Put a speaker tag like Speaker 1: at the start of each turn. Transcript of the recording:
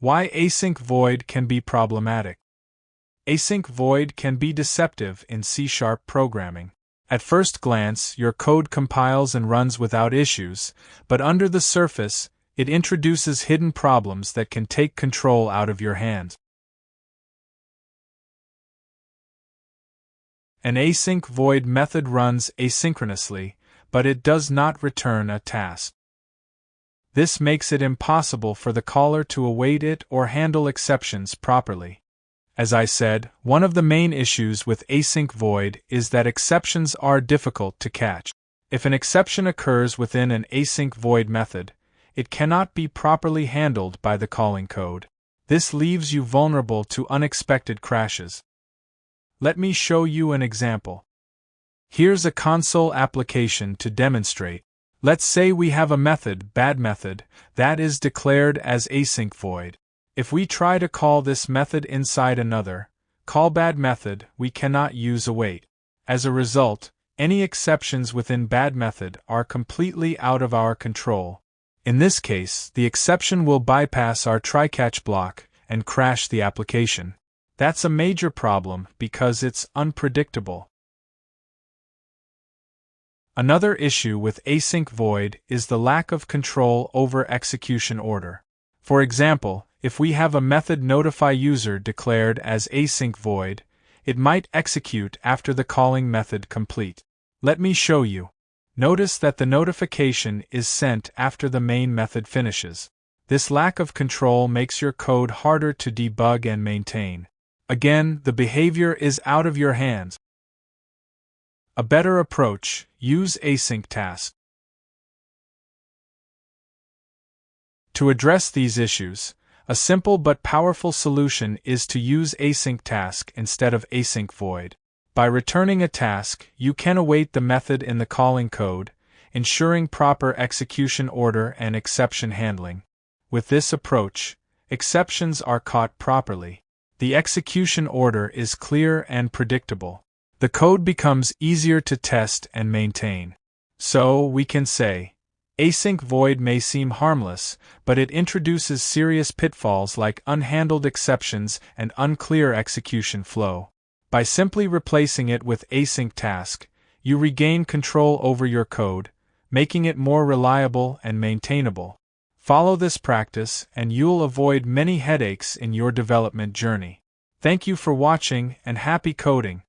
Speaker 1: Why async void can be problematic. Async void can be deceptive in C# programming. At first glance, your code compiles and runs without issues, but under the surface, it introduces hidden problems that can take control out of your hands. An async void method runs asynchronously, but it does not return a task. This makes it impossible for the caller to await it or handle exceptions properly. As I said, one of the main issues with async void is that exceptions are difficult to catch. If an exception occurs within an async void method, it cannot be properly handled by the calling code. This leaves you vulnerable to unexpected crashes. Let me show you an example. Here's a console application to demonstrate. Let's say we have a method, bad method, that is declared as async void. If we try to call this method inside another, callBad method, we cannot use await. As a result, any exceptions within bad method are completely out of our control. In this case, the exception will bypass our try-catch block and crash the application. That's a major problem because it's unpredictable. Another issue with async void is the lack of control over execution order. For example, if we have a method notify user declared as async void, it might execute after the calling method complete. Let me show you. Notice that the notification is sent after the main method finishes. This lack of control makes your code harder to debug and maintain. Again, the behavior is out of your hands. A better approach: use async tasks. To address these issues, a simple but powerful solution is to use async task instead of async void. By returning a task, you can await the method in the calling code, ensuring proper execution order and exception handling. With this approach, exceptions are caught properly. The execution order is clear and predictable. The code becomes easier to test and maintain. So, we can say, async void may seem harmless, but it introduces serious pitfalls like unhandled exceptions and unclear execution flow. By simply replacing it with async task, you regain control over your code, making it more reliable and maintainable. Follow this practice and you'll avoid many headaches in your development journey. Thank you for watching and happy coding!